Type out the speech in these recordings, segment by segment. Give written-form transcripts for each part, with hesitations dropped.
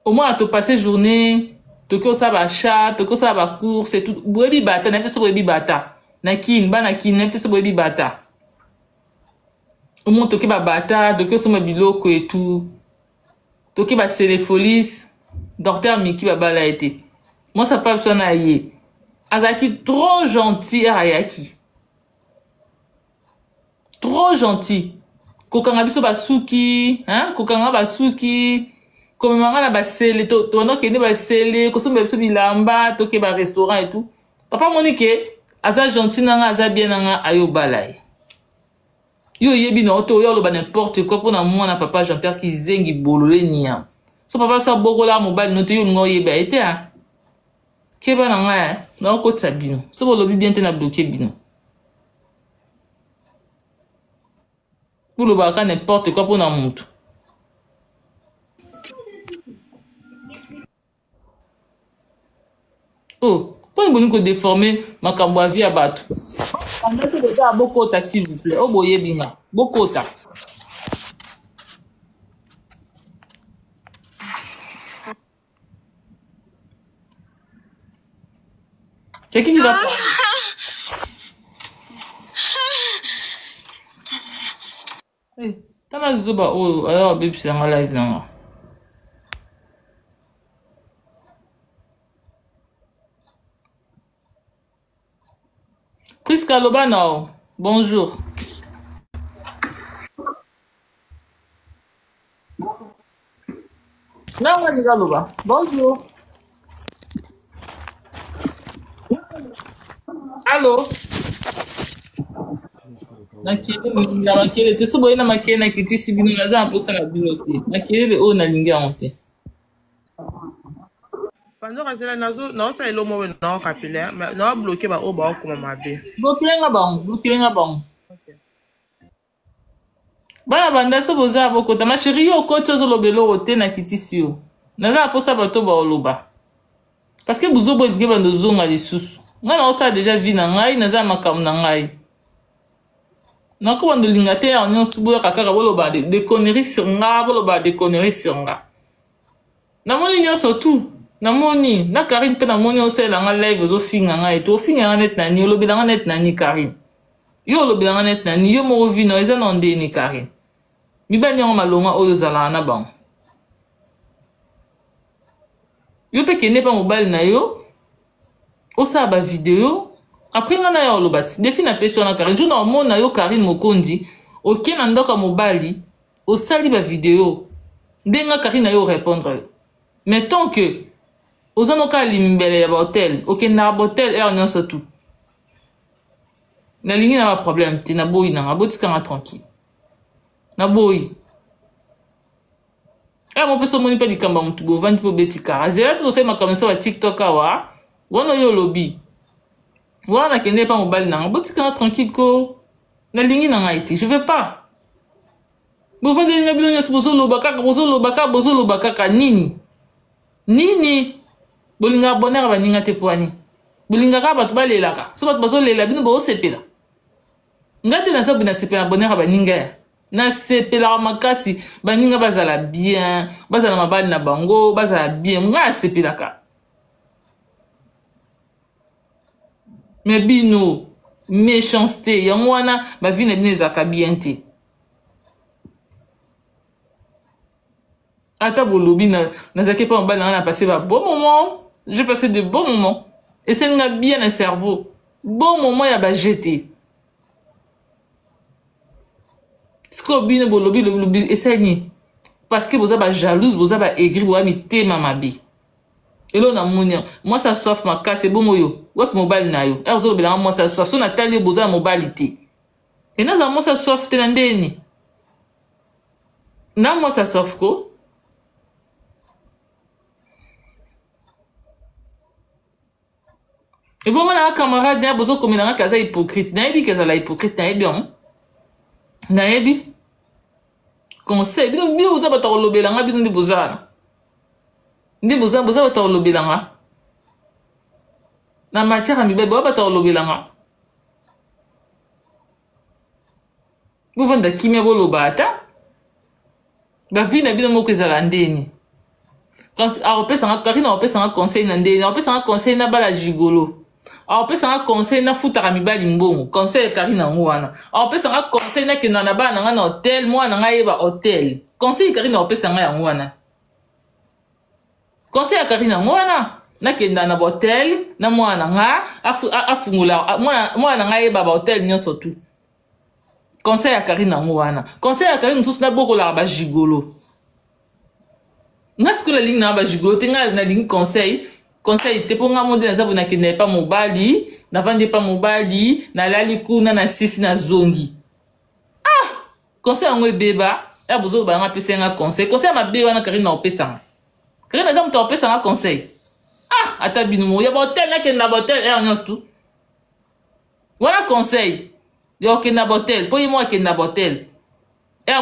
au moins à te passer journée tokyo ça ba chat tokyo ça ba course et tout boebi bata na fese boebi bata na kin ba na kin na fese boebi bata au moins tokyo ba bata tokyo so mabiloko et tout tokyo ba séléfolis docteur Miki ba bala été moi ça pas besoin na yé azaki trop gentil ayaki trop gentil kokanga biso basuki hein kokanga basuki comme manga na basele to no kende basele ko somba biso bilamba to ke ba restaurant et tout papa monique aza gentil nanga aza bien nanga ayo balai yo yebi na oto yo lo ba n'importe quoi pour na mwana papa Jean-Pierre ki zengi bolole nia so papa sa bogola mobile no to yo ngo yeba été hein keba nanga na ko tabino so bolo bi bien te na bloquer bino pour le baka n'importe quoi pour na mutu oh pour une bonne déformer ma cambo vie à battre on a déjà beaucoup ta s'il vous plaît oh boye binga beaucoup ta c'est qui va eh tama zuba oh alors baby c'est en live là. Priska Lobano, bonjour. Non, moi, Loba. Bonjour. Allô? Nakele, te sobo ina makele na kiti sibino na za mposa na bilote. Nakele o na linga onte. Pendant que c'est nazo non ça elo mo non capillaire mais non bloqué ba o ba ko mama be Bloquer nga bon. Bana banda so boza boko ta ma chérie yo ko tsozo lobelo ote na kiti sio. Na za posa bato ba oloba. Parce que buzo bo ke bando zonga lisusu. Nga na osa déjà vi na ngai na za makam na ngai. Na ko bando lingate ya onyo subu kaka boloba de conneries sur nga boloba de conneries sur nga. Na moni nyoso tout. Namoni na Karine pe namoni osela nga live ozo finga nga eto finga nga net nani olobela nga net nani Karine yo olobela nga net nani yo mo vino eza na ndeni Karine mi ba nyongo malonga oyo zala na bango yo pe kende pa mobile na yo osa ba video après nga na yo olobati defi na peso na Karine jo na omona yo Karine Mokondi oke na ndoka mobali osali ba video ndenga Karine na yo répondre mais tant que ozano ka limbele ya hotel ok na hotel er nyonso tout na lingi na ba problème te na boyi na ngabotika nga tranquille na boyi mo peso moni pe dikamba mutu bo vandi po betika azela so sema comme ça wa TikTok awa wono yo lobi wana kende pa mobile na ngabotika nga tranquille ko na lingi na ngaiti je veux pas bo vandi linga bino nyonso bozo loba kaka nini bolinga bonheur baninga te poani bolinga ka bato balelaka so bato bazolela bino boosepela ngate na sabu na sepela bonheur baninga na sepela makasi baninga bazala bien bazala mabali na bango bazala bien nga sepelaka mais bino méchanceté yango wana bavi na bino ezalaka bien te ata bolobi nazaki pa mobali na passé ba bon moment j'ai passé de bons moments et ça n'a bien un cerveau bon moment ya ba jeté sko bino bolobi esani parce que boza ba jalouse boza ba aigri boza mi tema mabi elo na monia moi ça soif ma casse bon moyo wep mobile na yo er zo bela moi ça soif so na tali boza mobilité et na za moi ça soif te ndeni na moi ça soif ko et bon mon camarade n'a besoin comme il a un hypocrite n'a pas que ça la hypocrite n'a pas conseil bien bien vous avez pas le belanga bien de bozana ndi boza ba ta le belanga na matière ami ba ta le belanga vous vanda kimia bolo bata ba vie na bien mo kweza ndeni Karine aopesanga conseil na ndeni, aopesanga conseil na bala gigolo. Aopesanga conseil na futaka mibali mbongo, conseil Karine yango wana. Aopesanga conseil na kenda na bana nga na hotel, mwana nga yeba hotel. Conseil Karine aopesanga yango wana. Conseil ya Karine yango wana. Na kenda na hotel, na mwana nga afungula mwana nga yeba ba hotel nyonso tu. Conseil ya Karine yango wana. Conseil ya Karine mususu na bokola ba gigolo. Nga sikula lingi na ba gigolo te nga na lingi conseil te po nga monde na zabu na kende pa mobali, na vande pa mobali, na lali kuna na sisi na zongi. Conseil yango ebeba, ya bozo ba nga pesa nga conseil. Conseil ma be wana Karine na opesa. Karine na zabu ta opesa nga conseil. Ata binu mo ya ba hotel na kende na hotel nyonso tu. Wana conseil. Yo kende na hotel, po yemo kende na hotel.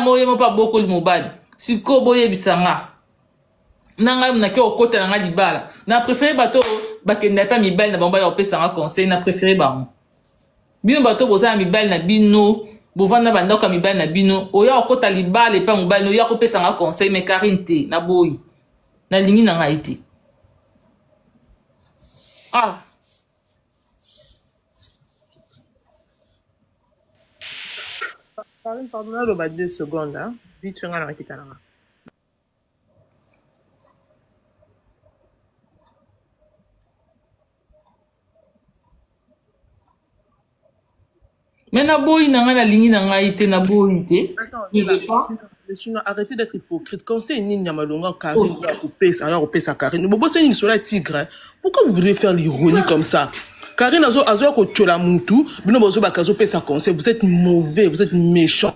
Mo yemo pa boko li mobali. Siko boye bisanga. Nanga mna ke okota nanga libala. Na préféré bato bakenda pa mibali na bamba ya opesa nga conseil na préféré bango. Bino bato boza mibali na bino, bovanda banda ka mibali na bino, oya okota libala pa mobali, oya kopesa nga conseil mais Karine te na boyi. Na lingi nanga ite. Karine, pardonne le bas 2 secondes, hein. Vite, tu vas quitter là. Mais na boyi nanga na lingi nanga ite na boyi te. Arrêtez d'être hypocrite. Quand c'est une Yamalonga, Karine, alors Karine. Bobo, c'est une sola tigre. Pourquoi vous voulez faire l'ironie comme ça? Karine, azo ko chola mutu, bino bozo bakazo pesa conseil. Vous êtes mauvais, vous êtes méchant.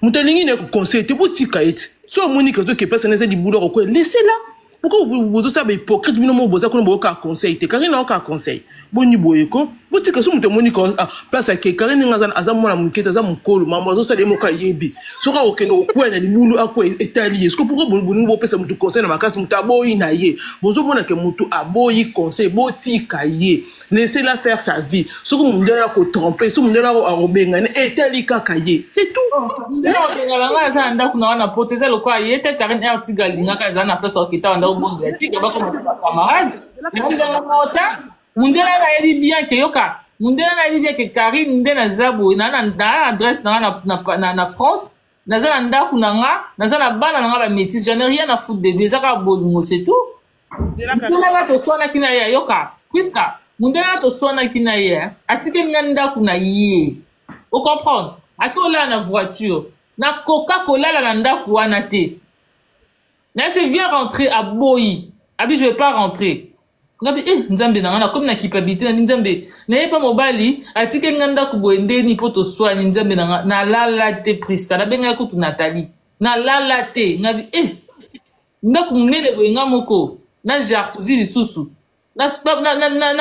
Mutalingi ne conseil, te boti kaite. So Monique azo ke pesa nese di boulot ko laissez-la. Pourquoi vous savez hypocrite bino mo boza ko no boka conseil te. Karine na ka conseil. Boni boyeko, boti ka so mutu Monique place à Karine ngazana azamona muketa za mukolo, mama azo sale moka yebi. So ka okeno kwena di boulot akwa etali. Est-ce que pourquoi boni bo pesa mutu conseil na makasi mutu aboyi na ye. Bozo mona ke mutu aboyi conseil, boti kaye. Laissez-la faire sa vie. Ce que vous devez ko tromper, ce que vous devez ko bengane etali kaka ye. C'est tout. Non, ngala za nda kuna na poteza lo kwa yete Karine article ngaka za na place okita nda ubongo article ba ko camarade. Nda ngota mundela na yedi bien ke yoka. Mundela na yedi bien ke Karine ndena zabu na adresse na France. Naza nda kuna nga, naza na bana nga ba métis, je n'ai rien à foutre de déjà ka bolungo, c'est tout. Mundela na to sona kina ya yoka. Puisque mundela to sona kina ya, atike nganda kuna ye. Vous comprenez? Akola na voiture, na Coca-Cola la nda kuana te. Là c'est viens rentrer à Boyi. Abi je vais pas rentrer. Ngabi nzambe na ngana comme na kipabilité na nzambe. Na pas mobali, atike nganda kuboende ni poto soigner nzambe na lala te priska. Na benga kutu Nathalie. Na lala te. Ngabi ndaku ngene boyenga moko. Na jacuzzi lisusu. Na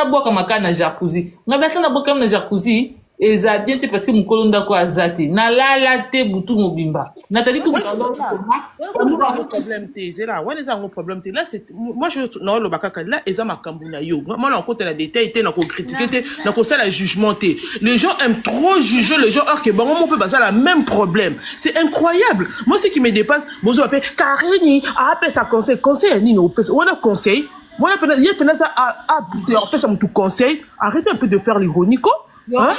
boka makana na jacuzzi. Ngabi atana boka na jacuzzi. Eza bien te parce que mukolo ndako azate. Na lala te butu mobimba. Nathalie ko problème te c'est là. Ouais les un problème te là c'est moi je non le bakaka là eza makambu na yo. Moi na côté la détail te na ko critiquer te na ko ça la jugement te. Les gens aiment trop juger les gens alors que bon on peut passer la même problème. C'est incroyable. Moi ce qui me dépasse, bozo appelle Karine a appelé sa conseil ni no on a conseil. Moi il y a peut-être ça a ça tout conseil. Arrêtez un peu de faire l'ironie quoi. Hein?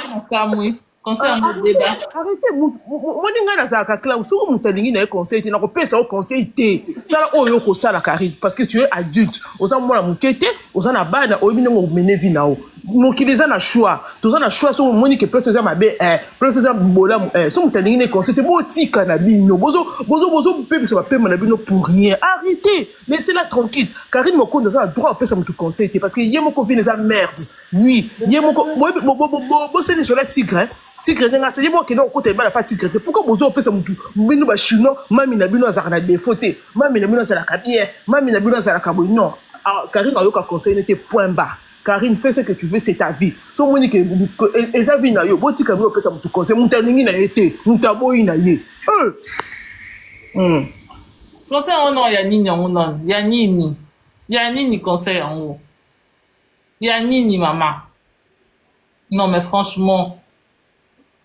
Arrêtez, moi n'inga na ka cla usu mutalingi na conseil te na ko pesa au conseil te. Ça oyo ko sala Karine parce que tu es adulte. Oza mwana mukete, oza na bana oyebi ngo mener vie na o. Mokiliza na choix. Toza na choix so Monique peut ça mabe peut ça bola so mutalingi na conseil te botika na bino. Bozo pepe ça va pepe na bino pour rien. Arrêtez, laissez-la tranquille. Karine moko dans a droit à pesa mutu conseil te parce que yemo ko vient za merde. Oui, yemo ko bo c'est sur la tigre. Tigre nga c'est moi qui non côté ba pas tigre. Pourquoi bozo pesa mutu bino ba chino mami na bino za na défaut te. Mami na bino za la kabien, mami na bino za la kabo non. Karine ayoka conseil n'était point bas. Karine fais ce que tu veux c'est ta vie. So moni que eza vie na yo botika bino pesa mutu conseil mutaningi na été, mutaboyi na ye. Conseil on ya nini on ya nini? Ya nini conseil en haut? Ya nini maman? Non mais franchement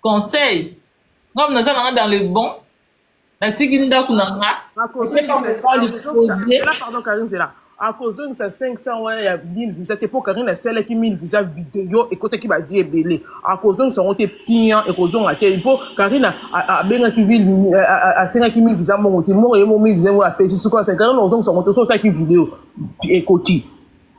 conseil. Non, nous sommes dans le bon. La tigre n'a pas pardon Karine c'est là. à cause de ça 500 ouais, il y a 1000 visas pour Karine la celle qui 1000 visas vidéo et côté qui va dire belé à cause de ça on était pian et cause on a il faut Karine a bien qui ville à 5 qui 1000 visas mon et mon 1000 visas à payer sur quoi c'est Karine on ça on ça qui vidéo et côté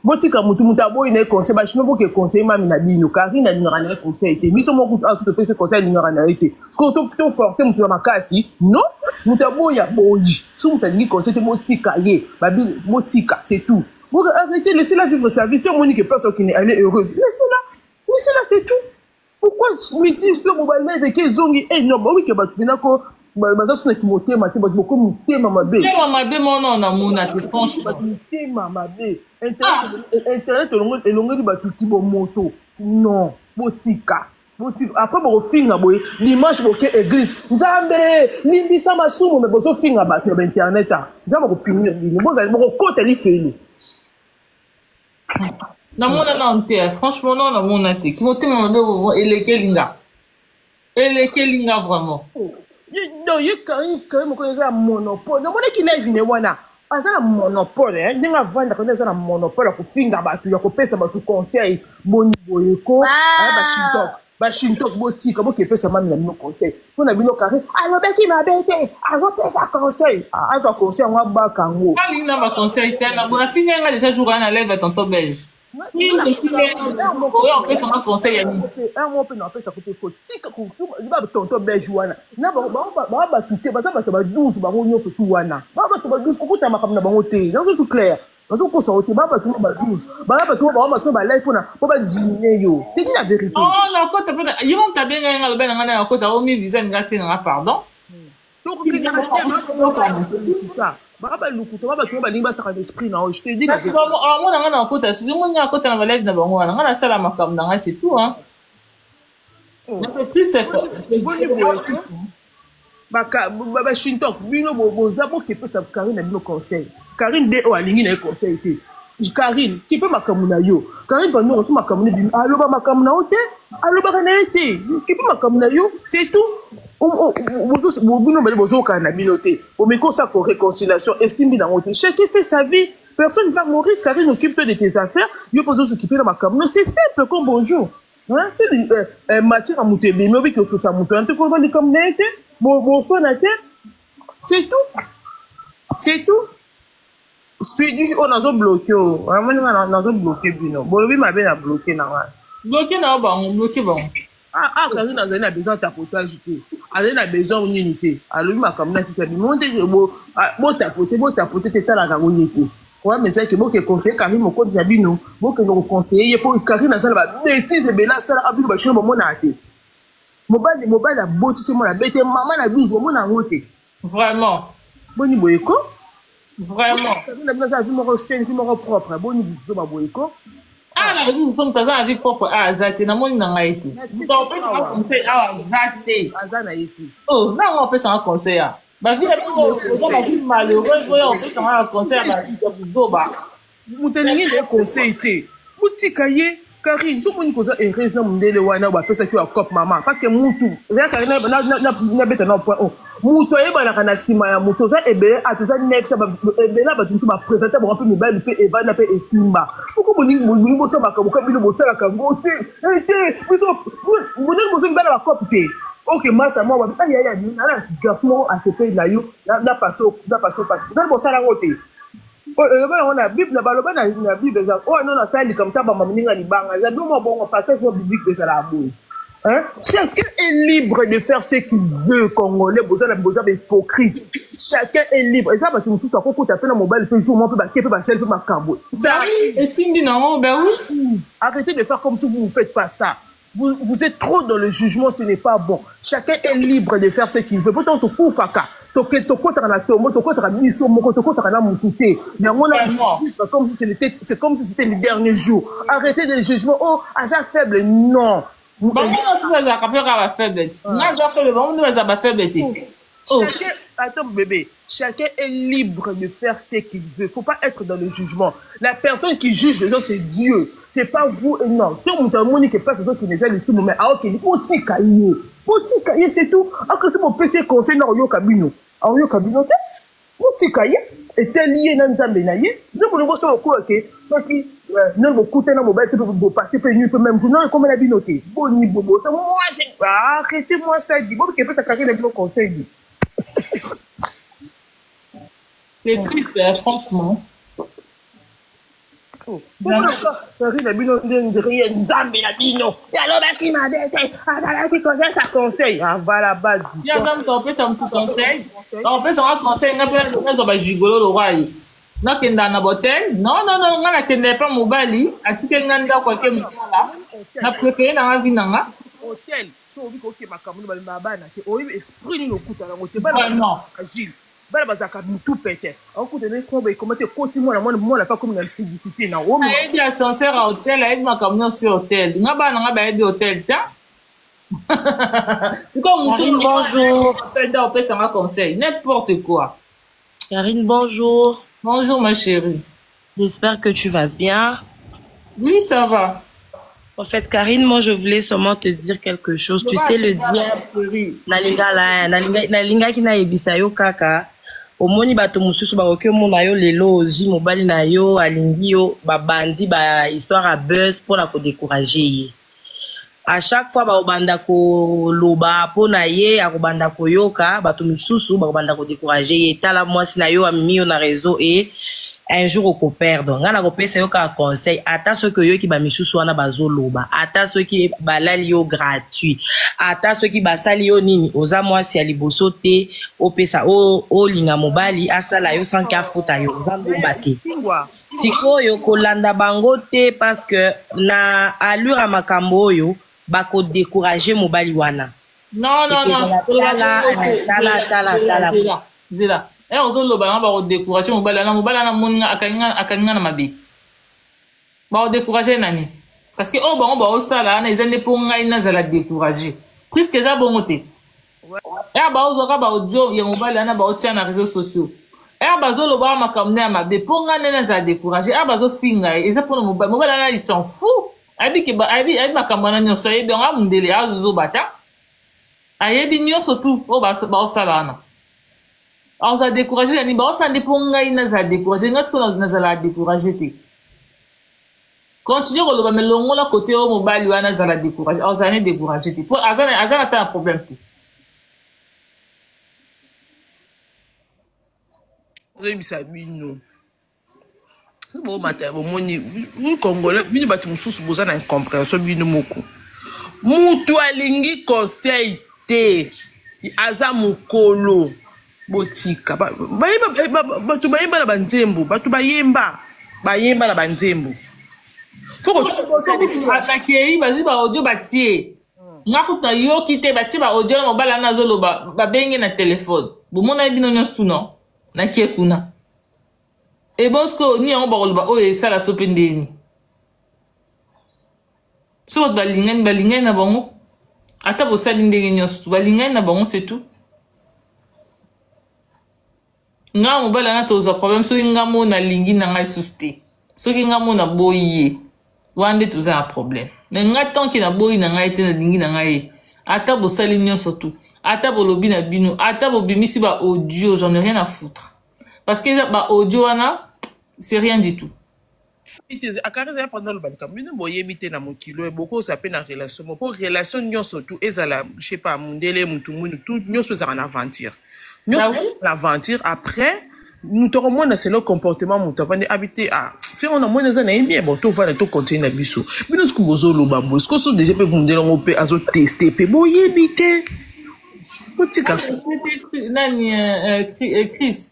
botika mutu mutabo ine conseil ba chino boke conseil mami na bino Karine na ngana conseil te biso mo ku tout pe conseil ngana été parce que to forcer mutu makati non mutabo ya boyi sous mutu conseil te motika ye babi motika c'est tout vous arrêtez laissez-la vivre sa vie c'est Monique personne qui elle est heureuse laissez-la c'est tout pourquoi me dire sur mon balai avec zongi non oui que batina ko baza na kimotema te beaucoup mutema mabe mon na mona franchement mutema mabe internet elongoli batuki bo moto non botika après bo finga boy dimanche boke église nzambe limbisa masumu me bozo finga ba internet nzambe ko pinga ni boza bo kota li feli na mona na nte franchement non na mona te ki motema mabe elekelinga vraiment non quand même connaît ça monopole non mona ki na vine wana azana monopole hein ndinga vanda quand azana monopole ko finga batu ya ko pesa batu conseil boni boyeko ba shintok botika bo ke pesa mami na no conseil to na bino carré alobeki mabete azo pesa conseil azo conseil ngwa ba kango kali na ba conseil tena bo finga nga déjà jour na lève tonton belge un mois peut n'empêcher ça côté faute tika ko ba tonton belge wana na ba tuté ba 12 ba nyo tout wana ba 12 ko kuta makamna bango te donc tout clair donc ko ça oté ba 12 ba life na ba dîner yo c'est dit la vérité oh la côté peut ils vont taber nga lo bena nga côté au mi visa nga singa pardon donc baba lukuto baba tu ba linga saka d'esprit na je te dis parce que moi na kota si moi na kota na valise na bango na na sala makam na c'est tout hein c'est triste baba shintok bino bo zabo ki pesa Karine na bino conseil Karine de o alingi na conseil te Karine qui peut makamuna yo Karine ba no so makamuna bi allo ba makamuna ote allo ba kana ete qui peut makamuna yo c'est tout réconciliation chacun fait sa vie personne ne va mourir Karine occupe de tes affaires yo pose s'occuper de ma caméra c'est simple comme bonjour hein c'est matière à monter mais oui que ça monte un peu comme les comme n'était bon soin à terre c'est tout c'est du on a bloqué vraiment on a bloqué bino bon oui ma bien bloqué na bloqué bon Karine a besoin de tapotage. Elle a besoin d'unité. Alors, ma caméra, si ça dit, monte, bon tapoter, c'est ça la unité. Ouais, mais c'est que bon, que conseiller Karine, mon code Zabino, bon, que nous conseiller, pour Karine, ça va bêtise, et bien là, ça a bu, bah, je suis mon athée. Mobile, la beauté, c'est moi, la bête, maman, la bise, mon amoté. Vraiment. Boni boyeko. Vraiment. Karine a besoin de mon scène, c'est mon propre. Boni boyeko. Ah, la raison, nous sommes dans la vie propre. Ah, Zate, na moni na été. Vous en faites un conseil. Ah, Zate. Azana été. Oh, là, on fait un conseil. Ma vie, la vie malheureuse, on fait un conseil à ma vie de Zoba. Vous tenez des conseils. Vous tikaye, Karine, tout le monde cause heureuse na mundele wana ba pesa ki wa cop maman parce que mutu. Za Karine na beta na point 1. Mutu ayeba na kana sima ya mutu za ebele atuza next ba ebele ba tusu ba présenter ba peu mobile pe eva na pe esimba. Pourquoi boni bo so ba ka bino bo sala ka ngote. Biso boni bo so ngala ba cop te. OK massa moi ba ya ni na garçon a ce pays là yo na passer pas. Dans bo sala ngote. On a Bible na Bible oh non na sali comme ça ba maminga ni banga za bon passage biblique de ça la boue hein chacun est libre de faire ce qu'il veut congolais besoin hypocrite chacun est libre et ça parce que tout ça ko taper na mobile peut jour moi peut ba selfie ma cambo ça et simbi non ben oui arrêtez de faire comme si vous ne faites pas ça. Vous êtes trop dans le jugement, ce n'est pas bon. Chacun est libre de faire ce qu'il veut. Pourtant, tu cours faka. C'est comme si c'était le dernier jour. Arrêtez de jugement. Oh, à ça faible, non. Attends, bébé. Chacun est libre de faire ce qu'il veut. Faut pas être dans le jugement. La personne qui juge les gens, c'est Dieu. C'est pas vous et non. Si on t'a montré que pas les autres qui les aiment ici, mais ah ok, petit cahier, c'est tout. Ah que c'est mon PC conseil dans le cabine. Ah oui, cabine, petit cahier. était lié dans Nzambe na ye. Nous pouvons ça quoi que ceux qui non beaucoup dans mobile peut passer par une même journée comme la binoté. Bon niveau ça moi arrêtez-moi ça dit bon que peut ça carrer les conseils. C'est triste, franchement. Karine na bino ndenge Nzambe na bino. Ya lo ba ki ma dete. Ala ki conseil ça conseil. Ah voilà base. Ya Nzambe to pesa mtu conseil. On pesa un conseil ngapela nzo ba jigolo lo roi. Na kenda na botel. Non non non ngana kenda pa mobali. Atike nganda kwa ke mutala. Na préféré na vie nanga. Hôtel. So obi ko ke makamu ba bana ke oyi esprit ni lokuta na ngote bana. Non. Agile. Bala bazaka mutu pete. On coûte les soins ba comment te continue moi la pas comme une publicité na o. Aide bien sincère à hôtel, aide makamu sur hôtel. Ngaba nga ba aide hôtel ta. C'est comme Karine, bonjour. On peut ça conseil, n'importe quoi. Karine, bonjour. Bonjour ma chérie. J'espère que tu vas bien. Oui, ça va. En fait, Karine, moi, je voulais seulement te dire quelque chose. Tu sais, le diable, nalinga ki na ebisa yo kaka. Omoni bato mususu ba oke mona yo lelo ozi mobali na yo alingi yo babandi ba histoire à buzz pour la ko décourager ye. À chaque fois ba obanda ko loba pona ye akobanda ko yoka bato mususu ba obanda ko décourager ye tala mwasi na yo amimi yo na réseau et un jour au perdre ngana ko pesa yo ka conseil ata ce que yo ki ba misusu wana bazoloba ata ce qui balali yo gratuit ata ce qui basali yo nini oza mwasi ya liboso te opesa o linga mobali asala yo sans ka futa yo ngomba te sikoyo kolanda bango te parce que na allure makambo yo bako décourager mobali wana. Non non non. Zela. Eh ozolo ba ba décourager mobali na moninga akanga na mabe. Ba décourager nani? Parce que oh ba o sala na ezande pour ngai na zala décourager. Puisque za bongote. Eh ba ozoka ba audio ya mobali na ba otia na réseaux sociaux. Eh ba zolo ba makamne mabe pour ngai na za décourager. Eh ba zo finga eza pour mobali na il s'en fout. Abi makambo na nyonso ayebi yango amundele azobata ayebi nyonso tu oyo baosala wana aoza décourage yani baosala nde mpo ngai nazala décourage ngai sikoyo nazala décourage te continue koloba me longola kote oyo mobali wana azala décourage aozala ne décourage te po aza na ta na problème te oyebisa bino bon matin bon moni congolais bino bato mususu boza na incompréhension bino moko mutu alingi conseil te aza mokolo botika bato bayemba na banzembo bato bayemba na banzembo akei bazi ba audio batie ngakuta yoki te batie ba audio na mobala na azoloba babenge na telefone bomona bino nyonso tu non nakie kuna et bon ce que ni yango bakoloba oyo esala so mpe ndeni so bato balingani na bango ata bosali ndenge nyonso tu balingani na bango c'est tout nga mobali anga tozwa problème soki nga mo nalingi na ngai susu te soki nga mo naboyi ye wana nde toza na problème mais nga tanke naboyi na ngai te nalingi na ngai ye ata bosali nyonso tu ata bolobi na bino ata bobimisi ba audio j'en ai rien à foutre parce que ba audio wana c'est rien du tout. Akareza pendant le balka mine boyebi te na mokilo boko ça pe na relation pour relation nyonso tu ezala je sais pas mundele mutu tout nyonso za na aventure nyonso l'aventure après nous te remonte c'est le comportement mutu avant habiter à faire on a moins za na bien bon to va to continuer na biso bino ce que bozo lo babo ce que so déjà pe mundele on peut azo tester pe boyebi te botika nani Chris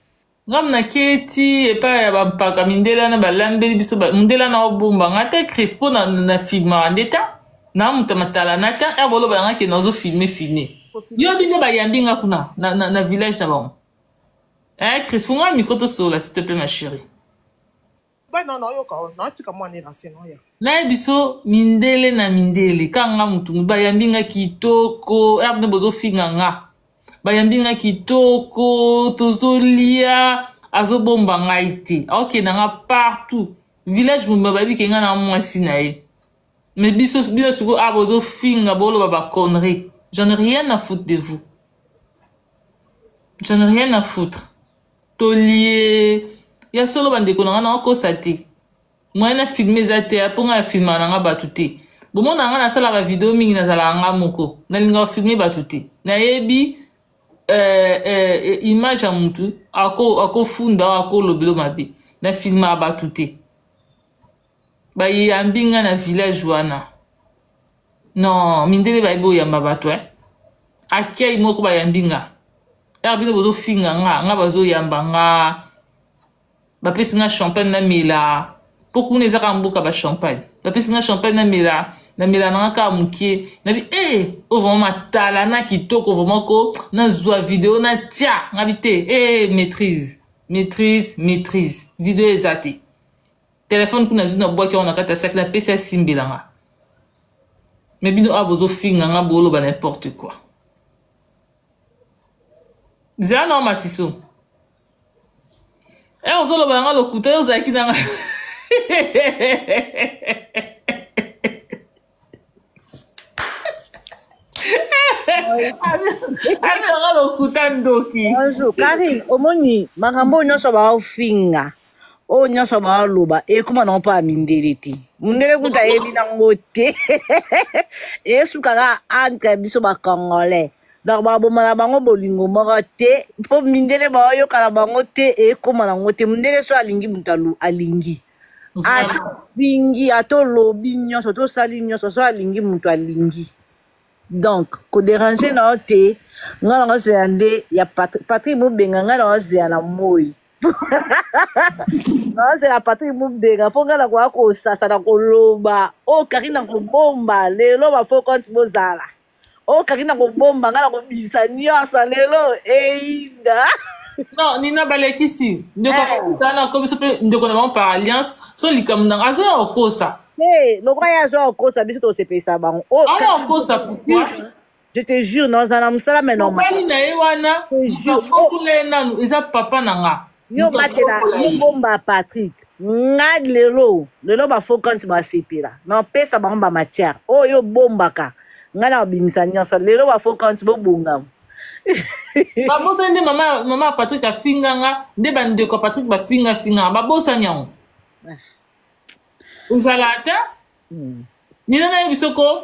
ngam na keti epa ya bampaka mindela na balambeli biso mindela na obomba ngata crispo na filma ndeta na muta matala nata ya bolo ba ngake nazo filmer yo binde ba yambinga kuna na village na bango crispo ngam micro to sola s'il te plaît ma chérie ba non yo ka na tika mo ni rase no ya na biso mindele na mindele kanga mutu ba yambinga kitoko ya binde bozo finga nga bayambinga kitoko tozolia azobomba ngai te aokenda nga partout village mumba babi kenga na mwasi na ye mais biso siko bozofinga boloba baconnerie j'en ai rien à foutre de vous j'en ai rien à foutre tolie ya solo bandeko na nga na kosa te moi na filme za te po nga filma na nga batu te bomona nga na sala ba video mingi na zala nga moko na linga filme batu te na yebi image ya mutu ako funda ako lobelo mabe na filma batu te ba yambi nga na village wana non mindele ba ibo yamba batu akia imoko ba yambi nga ya bino bozo finga nga bazo yamba nga bapesi nga champagne na mela poku neza ka mbuka ba champagne bapesi nga champagne na mela na nga ka mukie na bi o vraiment matala na kitoko vraiment ko na zwa video na tia nga bite maîtrise video ezati téléphone kuna zuna boki on akata sac na pesa simbela nga mais bino abozo finga nga bolo ba n'importe quoi Zana matiso ozolo ba nga lokuta ozaki na nga Bonjour, Karine, omoni makambo nyonso baofinga o nyonso baoloba ekoma na mpa mindele te mindele kuta yebi nango te esukaka entre biso bakongolais donc babomana bango bolingo moko te mpo mindele baoyokana bango te ekoma nango te mindele so alingi mutu alingi alingi atolobi nyonso tosali nyonso so alingi mutu alingi donc koderange na yo te nga nango zeya nde ya Patrick Mubenga nga nango zeya na moi nango zeya Patrick Mubenga mpo nga nakoya kosasa na koloba o kari na kobomba lelo bafo konti bozala o kari na kobomba nga na kobisa nyonso lelo eyinda non nina balekisi ndeko kana ko biso pe ndeko na bango par alliance so likambo na azo ya okosa lokwa ya zo okosa biso tosepesa bango okosa pourquoi je te jure non zana musala mais non mali na ye wana okule nanu eza papa na nga yo matela bomba Patrick nga lelo bafo kanti basepela non pesa bango ba matière oyo bombaka nga na bimisa nyonso lelo bafo kanti bobonga babosa nde mama Patrick afinga nga nde bandeko Patrick bafinga babosa nyango nzala ata nina na ye bisoko